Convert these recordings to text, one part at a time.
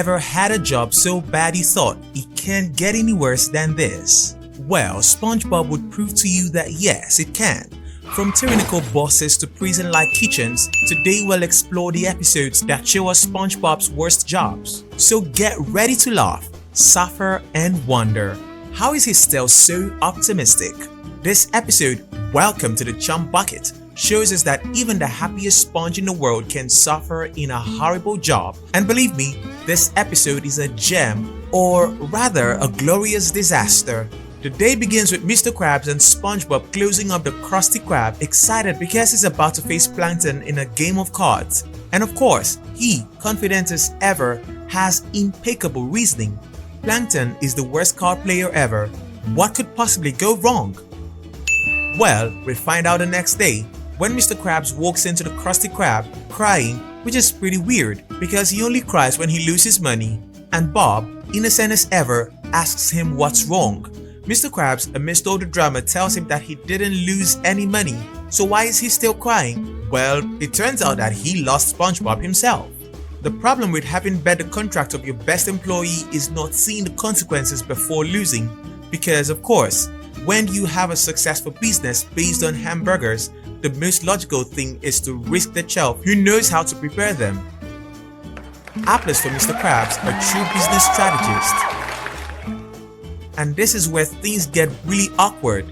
ever had a job so bad you thought it can't get any worse than this? Well, SpongeBob would prove to you that yes, it can. From tyrannical bosses to prison-like kitchens, today we'll explore the episodes that show us SpongeBob's worst jobs. So get ready to laugh, suffer, and wonder. How is he still so optimistic? This episode, Welcome to the Chum Bucket, shows us that even the happiest sponge in the world can suffer in a horrible job. And believe me, this episode is a gem, or rather a glorious disaster. The day begins with Mr. Krabs and SpongeBob closing up the Krusty Krab, excited because he's about to face Plankton in a game of cards. And of course, he, confident as ever, has impeccable reasoning. Plankton is the worst card player ever. What could possibly go wrong? Well, we find out the next day when Mr. Krabs walks into the Krusty Krab crying, which is pretty weird because he only cries when he loses money. And Bob, innocent as ever, asks him what's wrong. Mr. Krabs, amidst all the drama, tells him that he didn't lose any money, so why is he still crying? Well, it turns out that he lost SpongeBob himself. The problem with having bet the contract of your best employee is not seeing the consequences before losing, because of course, when you have a successful business based on hamburgers, the most logical thing is to risk the shelf who knows how to prepare them. Applause for Mr. Krabs, a true business strategist. And this is where things get really awkward.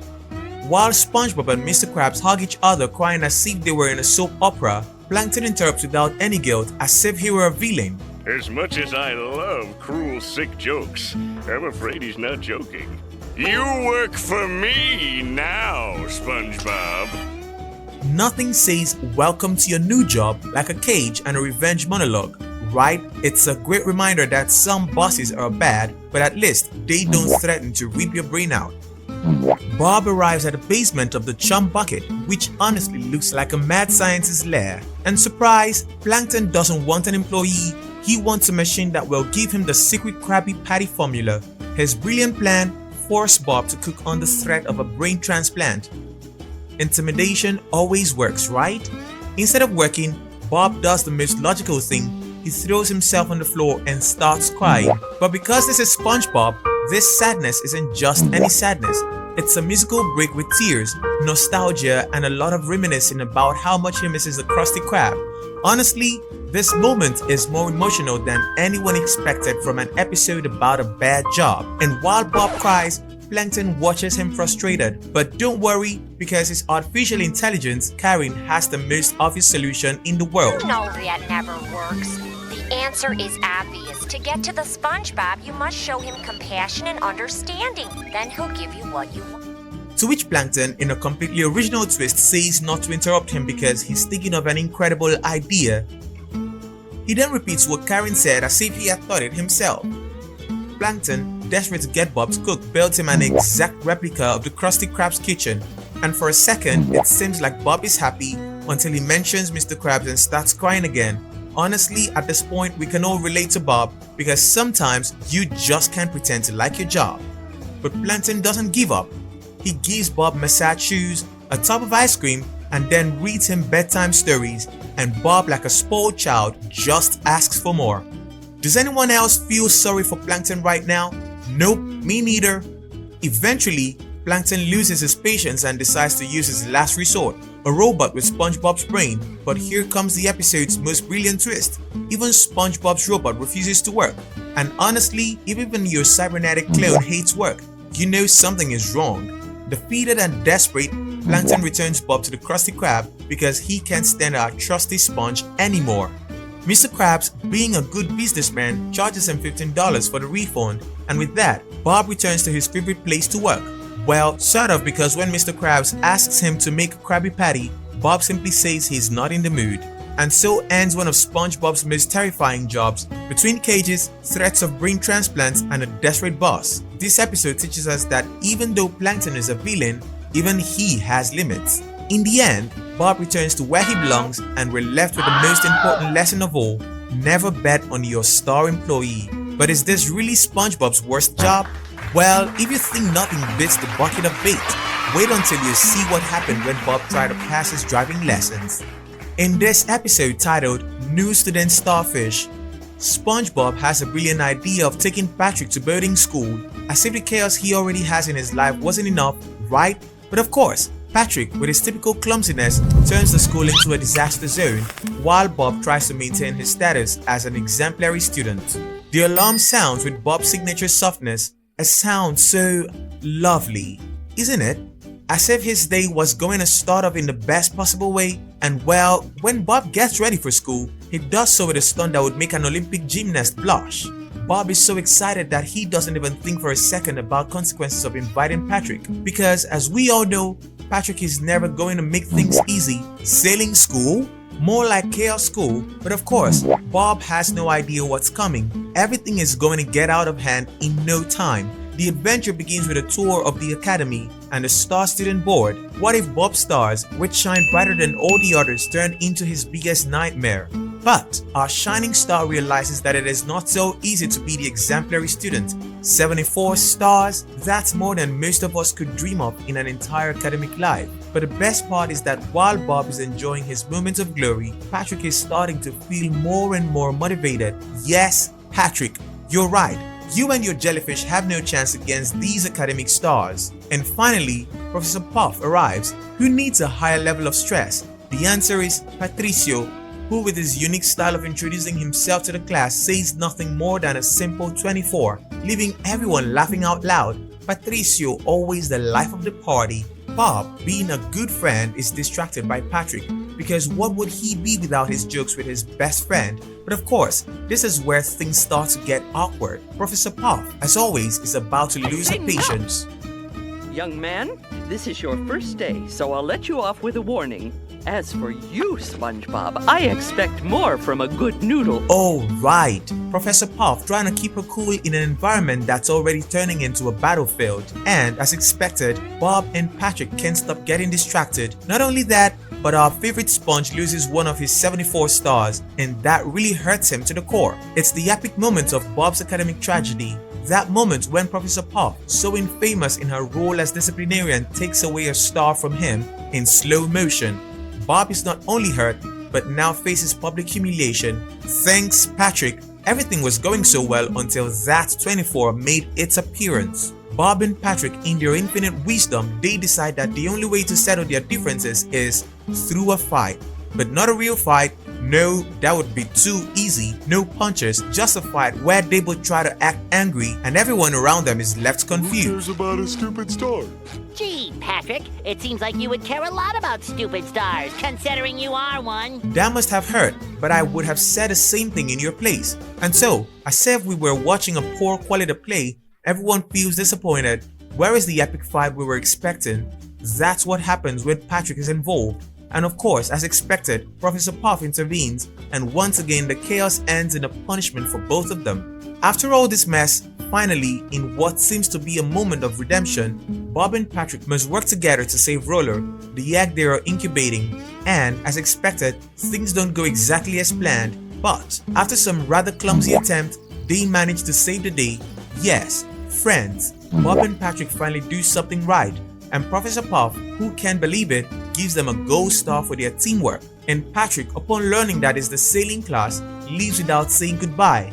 While SpongeBob and Mr. Krabs hug each other crying as if they were in a soap opera, Plankton interrupts without any guilt as if he were a villain. As much as I love cruel, sick jokes, I'm afraid he's not joking. You work for me now, SpongeBob. Nothing says welcome to your new job like a cage and a revenge monologue, right? It's a great reminder that some bosses are bad, but at least they don't threaten to rip your brain out. Bob arrives at the basement of the Chum Bucket, which honestly looks like a mad scientist's lair. And surprise, Plankton doesn't want an employee, he wants a machine that will give him the secret Krabby Patty formula. His brilliant plan forced Bob to cook on the threat of a brain transplant. Intimidation always works, right? Instead of working, Bob does the most logical thing. He throws himself on the floor and starts crying. But because this is SpongeBob, this sadness isn't just any sadness. It's a musical break with tears, nostalgia, and a lot of reminiscing about how much he misses the Krusty Krab. Honestly, this moment is more emotional than anyone expected from an episode about a bad job. And while Bob cries, Plankton watches him frustrated. But don't worry, because his artificial intelligence, Karen, has the most obvious solution in the world. You know that never works. The answer is obvious. To get to the SpongeBob, you must show him compassion and understanding. Then he'll give you what you want. To which Plankton, in a completely original twist, says not to interrupt him because he's thinking of an incredible idea. He then repeats what Karen said as if he had thought it himself. Plankton, desperate to get Bob's cook, builds him an exact replica of the Krusty Krab's kitchen. And for a second, it seems like Bob is happy until he mentions Mr. Krabs and starts crying again. Honestly, at this point, we can all relate to Bob because sometimes you just can't pretend to like your job. But Plankton doesn't give up. He gives Bob massage shoes, a tub of ice cream, and then reads him bedtime stories, and Bob, like a spoiled child, just asks for more. Does anyone else feel sorry for Plankton right now? Nope, me neither. Eventually, Plankton loses his patience and decides to use his last resort, a robot with SpongeBob's brain. But here comes the episode's most brilliant twist. Even SpongeBob's robot refuses to work. And honestly, if even your cybernetic clone hates work, you know something is wrong. Defeated and desperate, Plankton returns Bob to the Krusty Krab because he can't stand our trusty sponge anymore. Mr. Krabs, being a good businessman, charges him $15 for the refund, and with that, Bob returns to his favorite place to work. Well, sort of, because when Mr. Krabs asks him to make a Krabby Patty, Bob simply says he's not in the mood. And so ends one of SpongeBob's most terrifying jobs, between cages, threats of brain transplants, and a desperate boss. This episode teaches us that even though Plankton is a villain, even he has limits. In the end, Bob returns to where he belongs, and we're left with the most important lesson of all: never bet on your star employee. But is this really SpongeBob's worst job? Well, if you think nothing beats the bucket of bait, wait until you see what happened when Bob tried to pass his driving lessons. In this episode titled New Student Starfish, SpongeBob has a brilliant idea of taking Patrick to boarding school, as if the chaos he already has in his life wasn't enough, right? But of course, Patrick, with his typical clumsiness, turns the school into a disaster zone, while Bob tries to maintain his status as an exemplary student. The alarm sounds with Bob's signature softness, a sound so lovely, isn't it? As if his day was going to start off in the best possible way. And well, when Bob gets ready for school, he does so with a stunt that would make an Olympic gymnast blush. Bob is so excited that he doesn't even think for a second about consequences of inviting Patrick, because as we all know, Patrick is never going to make things easy. Sailing school? More like chaos school. But of course, Bob has no idea what's coming. Everything is going to get out of hand in no time. The adventure begins with a tour of the academy and the Star Student Board. What if Bob's stars, which shine brighter than all the others, turn into his biggest nightmare? But our shining star realizes that it is not so easy to be the exemplary student. 74 stars? That's more than most of us could dream of in an entire academic life. But the best part is that while Bob is enjoying his moments of glory, Patrick is starting to feel more and more motivated. Yes, Patrick, you're right. You and your jellyfish have no chance against these academic stars. And finally, Professor Puff arrives, who needs a higher level of stress. The answer is Patricio, who with his unique style of introducing himself to the class says nothing more than a simple 24, leaving everyone laughing out loud. Patricio, always the life of the party. Bob, being a good friend, is distracted by Patrick, because what would he be without his jokes with his best friend? But of course, this is where things start to get awkward. Professor Puff, as always, is about to lose her patience. Young man, this is your first day, so I'll let you off with a warning. As for you, SpongeBob, I expect more from a good noodle. Oh, right. Professor Puff trying to keep her cool in an environment that's already turning into a battlefield. And as expected, Bob and Patrick can't stop getting distracted. Not only that, but our favorite Sponge loses one of his 74 stars, and that really hurts him to the core. It's the epic moment of Bob's academic tragedy. That moment when Professor Puff, so infamous in her role as disciplinarian, takes away a star from him in slow motion. Bob is not only hurt, but now faces public humiliation. Thanks, Patrick. Everything was going so well until that 24 made its appearance. Bob and Patrick, in their infinite wisdom, they decide that the only way to settle their differences is through a fight. But not a real fight. No, that would be too easy. No punches, just a fight where they both try to act angry and everyone around them is left confused. Who cares about a stupid star? Gee, Patrick, it seems like you would care a lot about stupid stars, considering you are one. That must have hurt, but I would have said the same thing in your place. And so, as if we were watching a poor quality play, everyone feels disappointed. Where is the epic fight we were expecting? That's what happens when Patrick is involved. And of course, as expected, Professor Puff intervenes, and once again the chaos ends in a punishment for both of them. After all this mess, finally, in what seems to be a moment of redemption, Bob and Patrick must work together to save Roller, the egg they are incubating, and as expected, things don't go exactly as planned, but after some rather clumsy attempt, they manage to save the day. Yes, friends, Bob and Patrick finally do something right, and Professor Puff, who can't believe it, gives them a gold star for their teamwork. And Patrick, upon learning that it's the sailing class, leaves without saying goodbye.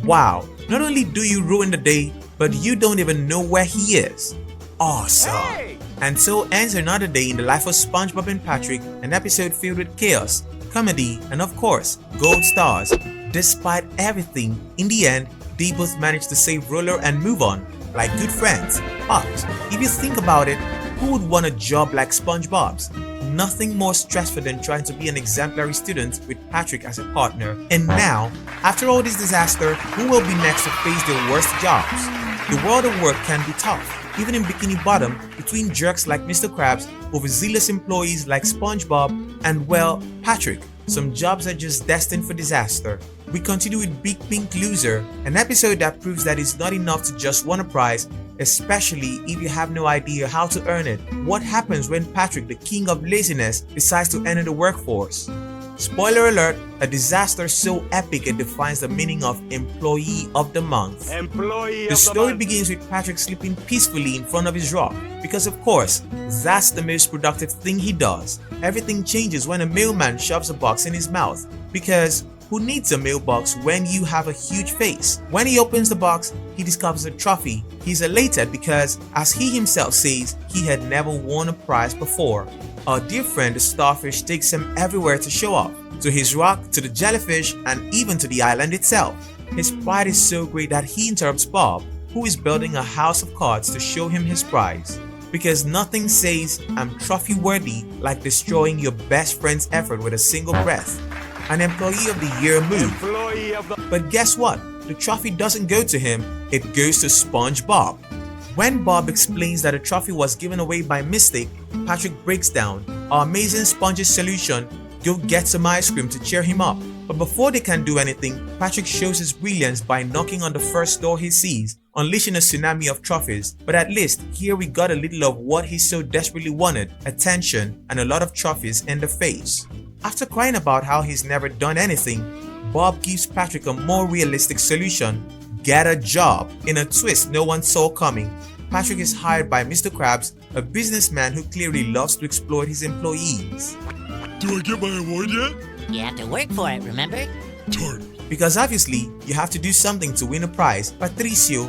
Wow, not only do you ruin the day, but you don't even know where he is. Awesome. Hey! And so ends another day in the life of SpongeBob and Patrick, an episode filled with chaos, comedy, and of course, gold stars. Despite everything, in the end, they both managed to save Roller and move on, like good friends. But if you think about it, who would want a job like SpongeBob's? Nothing more stressful than trying to be an exemplary student with Patrick as a partner. And now, after all this disaster, who will be next to face their worst jobs? The world of work can be tough, even in Bikini Bottom, between jerks like Mr. Krabs, overzealous employees like SpongeBob, and well, Patrick. Some jobs are just destined for disaster. We continue with Big Pink Loser, an episode that proves that it's not enough to just win a prize, especially if you have no idea how to earn it. What happens when Patrick, the king of laziness, decides to enter the workforce? Spoiler alert, a disaster so epic it defines the meaning of Employee of the Month. The story begins with Patrick sleeping peacefully in front of his rock, because of course, that's the most productive thing he does. Everything changes when a mailman shoves a box in his mouth, because who needs a mailbox when you have a huge face? When he opens the box, he discovers a trophy. He's elated because, as he himself says, he had never won a prize before. Our dear friend the starfish takes him everywhere to show off, to his rock, to the jellyfish, and even to the island itself. His pride is so great that he interrupts Bob, who is building a house of cards to show him his prize. Because nothing says I'm trophy worthy like destroying your best friend's effort with a single breath. An Employee of the Year move. But guess what? The trophy doesn't go to him, it goes to SpongeBob. When Bob explains that the trophy was given away by mistake, Patrick breaks down. Our amazing Sponge's solution: go get some ice cream to cheer him up. But before they can do anything, Patrick shows his brilliance by knocking on the first door he sees, unleashing a tsunami of trophies. But at least here we got a little of what he so desperately wanted: attention and a lot of trophies in the face. After crying about how he's never done anything, Bob gives Patrick a more realistic solution: get a job. In a twist no one saw coming, Patrick is hired by Mr. Krabs, a businessman who clearly loves to exploit his employees. Do I get my award yet? You have to work for it, remember? Darn. Because obviously, you have to do something to win a prize, Patricio.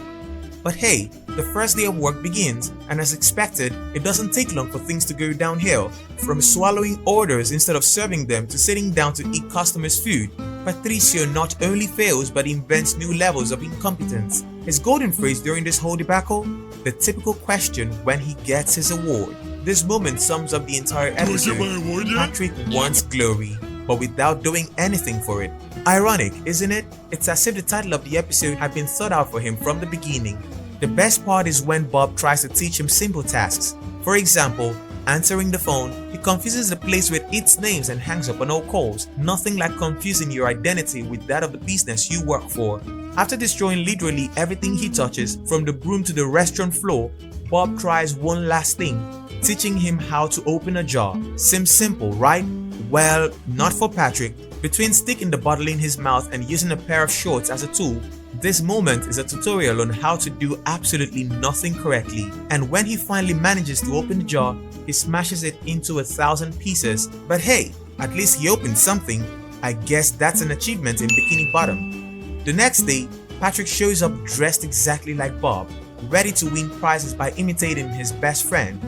But hey, the first day of work begins, and as expected, it doesn't take long for things to go downhill. From swallowing orders instead of serving them to sitting down to eat customers' food, Patricio not only fails but invents new levels of incompetence. His golden phrase during this whole debacle? The typical question when he gets his award. This moment sums up the entire episode. Do I get my award yet? Patrick wants glory, but without doing anything for it. Ironic, isn't it? It's as if the title of the episode had been thought out for him from the beginning. The best part is when Bob tries to teach him simple tasks. For example, answering the phone, he confuses the place with its names and hangs up on all calls. Nothing like confusing your identity with that of the business you work for. After destroying literally everything he touches, from the broom to the restaurant floor, Bob tries one last thing: teaching him how to open a jar. Seems simple, right? Well, not for Patrick. Between sticking the bottle in his mouth and using a pair of shorts as a tool, this moment is a tutorial on how to do absolutely nothing correctly. And when he finally manages to open the jar, he smashes it into 1,000 pieces. But hey, at least he opened something. I guess that's an achievement in Bikini Bottom. The next day, Patrick shows up dressed exactly like Bob, ready to win prizes by imitating his best friend.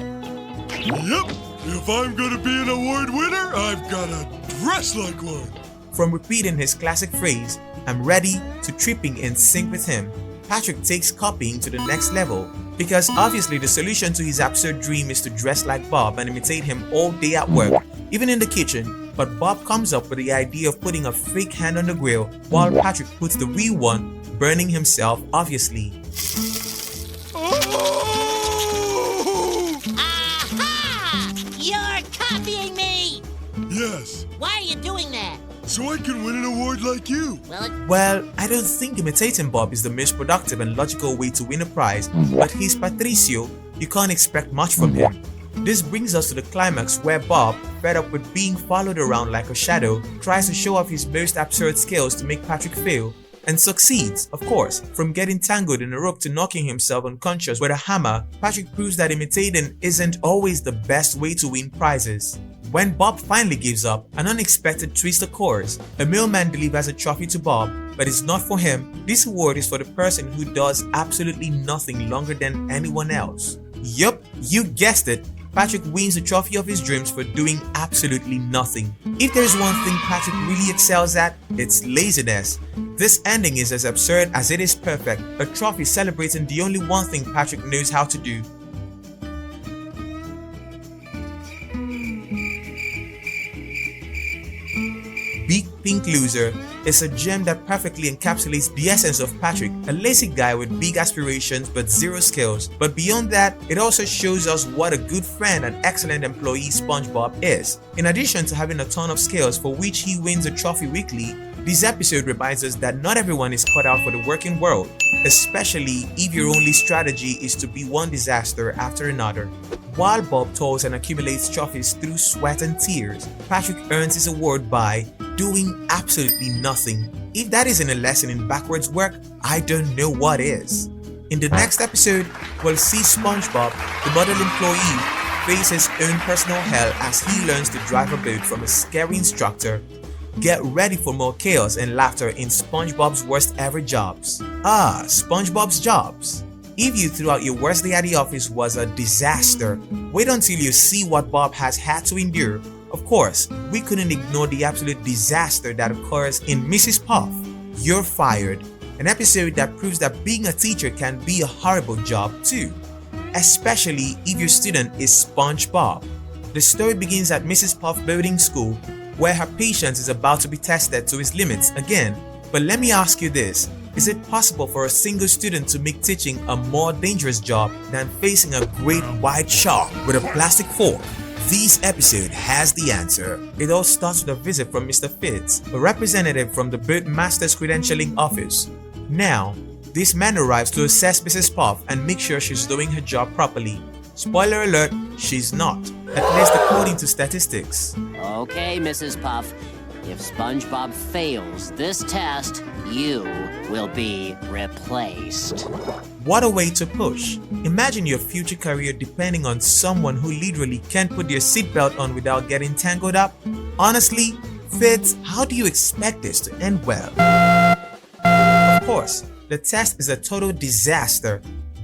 Yep. If I'm gonna be an award winner, I've gotta dress like one. From repeating his classic phrase, I'm ready, to tripping in sync with him, Patrick takes copying to the next level. Because obviously the solution to his absurd dream is to dress like Bob and imitate him all day at work, even in the kitchen. But Bob comes up with the idea of putting a fake hand on the grill while Patrick puts the real one, burning himself obviously. Aha! You're copying me! Yes, Why are you doing that? so I can win an award like you. Well, I don't think imitating Bob is the most productive and logical way to win a prize, but he's Patricio, you can't expect much from him. This brings us to the climax where Bob, fed up with being followed around like a shadow, tries to show off his most absurd skills to make Patrick fail, and succeeds, of course. From getting tangled in a rope to knocking himself unconscious with a hammer, Patrick proves that imitating isn't always the best way to win prizes. When Bob finally gives up, an unexpected twist occurs. A mailman delivers a trophy to Bob, but it's not for him. This award is for the person who does absolutely nothing longer than anyone else. Yup, you guessed it. Patrick wins the trophy of his dreams for doing absolutely nothing. If there is one thing Patrick really excels at, it's laziness. This ending is as absurd as it is perfect, a trophy celebrating the only one thing Patrick knows how to do. Big Pink Loser is a gem that perfectly encapsulates the essence of Patrick, a lazy guy with big aspirations but zero skills. But beyond that, it also shows us what a good friend and excellent employee SpongeBob is. In addition to having a ton of skills for which he wins a trophy weekly, this episode reminds us that not everyone is cut out for the working world, especially if your only strategy is to be one disaster after another. While Bob toils and accumulates trophies through sweat and tears, Patrick earns his award by doing absolutely nothing. If that isn't a lesson in backwards work, I don't know what is. In the next episode, we'll see SpongeBob, the model employee, face his own personal hell as he learns to drive a boat from a scary instructor. Get ready for more chaos and laughter in SpongeBob's worst ever jobs. SpongeBob's jobs. If you threw out your worst day at the office was a disaster, wait until you see what Bob has had to endure. Of course, we couldn't ignore the absolute disaster that occurs in Mrs. Puff. You're Fired, an episode that proves that being a teacher can be a horrible job too, especially if your student is SpongeBob. The story begins at Mrs. Puff boarding school, where her patience is about to be tested to its limits again. But let me ask you this, is it possible for a single student to make teaching a more dangerous job than facing a great white shark with a plastic fork? This episode has the answer. It all starts with a visit from Mr. Fitz, a representative from the Boatmaster's credentialing office. Now, this man arrives to assess Mrs. Puff and make sure she's doing her job properly. Spoiler alert, she's not, at least according to statistics. Okay, Mrs. Puff. If SpongeBob fails this test, you will be replaced. What a way to push. Imagine your future career depending on someone who literally can't put their seatbelt on without getting tangled up. Honestly, Fitz, how do you expect this to end well? Of course, the test is a total disaster.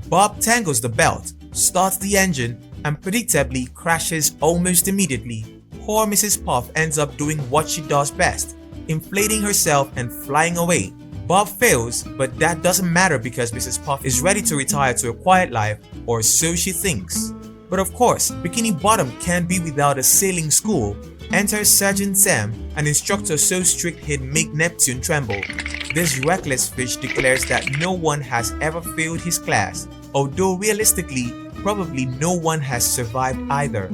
Bob tangles the belt, starts the engine, and predictably crashes almost immediately. Poor Mrs. Puff ends up doing what she does best, inflating herself and flying away. Bob fails, but that doesn't matter because Mrs. Puff is ready to retire to a quiet life, or so she thinks. But of course, Bikini Bottom can't be without a sailing school. Enter Sergeant Sam, an instructor so strict he'd make Neptune tremble. This reckless fish declares that no one has ever failed his class, although realistically, probably no one has survived either.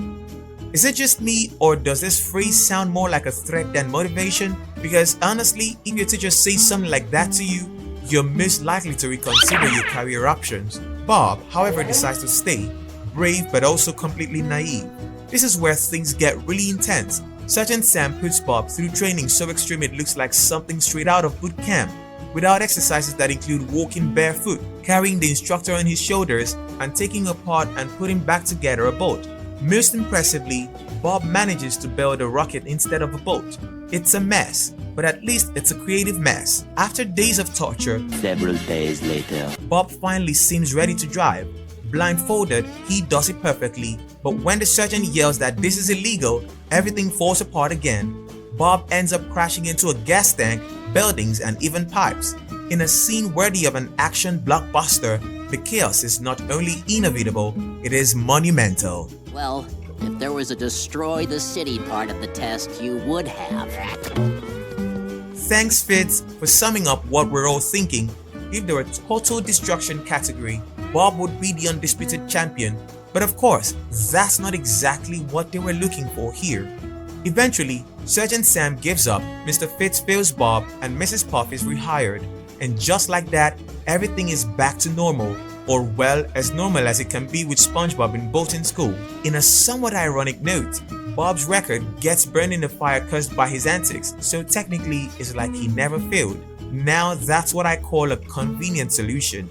Is it just me, or does this phrase sound more like a threat than motivation? Because honestly, if your teacher says something like that to you, you're most likely to reconsider your career options. Bob, however, decides to stay, brave but also completely naive. This is where things get really intense. Sergeant Sam puts Bob through training so extreme it looks like something straight out of boot camp, without exercises that include walking barefoot, carrying the instructor on his shoulders, and taking apart and putting back together a boat. Most impressively, Bob manages to build a rocket instead of a boat. It's a mess, but at least it's a creative mess. After days of torture, Several days later. Bob finally seems ready to drive. Blindfolded, he does it perfectly, but when the sergeant yells that this is illegal, everything falls apart again. Bob ends up crashing into a gas tank, buildings, and even pipes. In a scene worthy of an action blockbuster, the chaos is not only inevitable, it is monumental. Well, if there was a destroy the city part of the test, you would have. Thanks Fitz for summing up what we're all thinking. If there were a total destruction category, Bob would be the undisputed champion. But of course, that's not exactly what they were looking for here. Eventually, Sergeant Sam gives up, Mr. Fitz fails Bob, and Mrs. Puff is rehired. And just like that, everything is back to normal, or well, as normal as it can be with SpongeBob in boating school. In a somewhat ironic note, Bob's record gets burned in the fire caused by his antics, so technically it's like he never failed. Now that's what I call a convenient solution.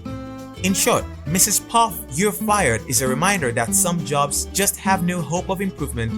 In short, Mrs. Puff, You're Fired is a reminder that some jobs just have no hope of improvement.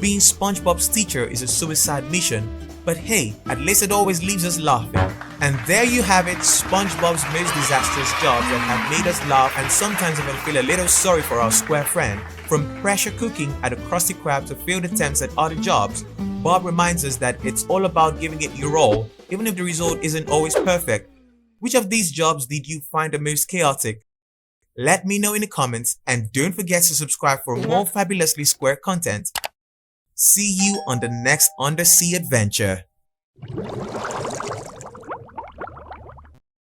Being SpongeBob's teacher is a suicide mission, but hey, at least it always leaves us laughing. And there you have it, SpongeBob's most disastrous jobs that have made us laugh and sometimes even feel a little sorry for our square friend. From pressure cooking at a Krusty Krab to failed attempts at other jobs, Bob reminds us that it's all about giving it your all, even if the result isn't always perfect. Which of these jobs did you find the most chaotic? Let me know in the comments, and don't forget to subscribe for more fabulously square content. See you on the next undersea adventure.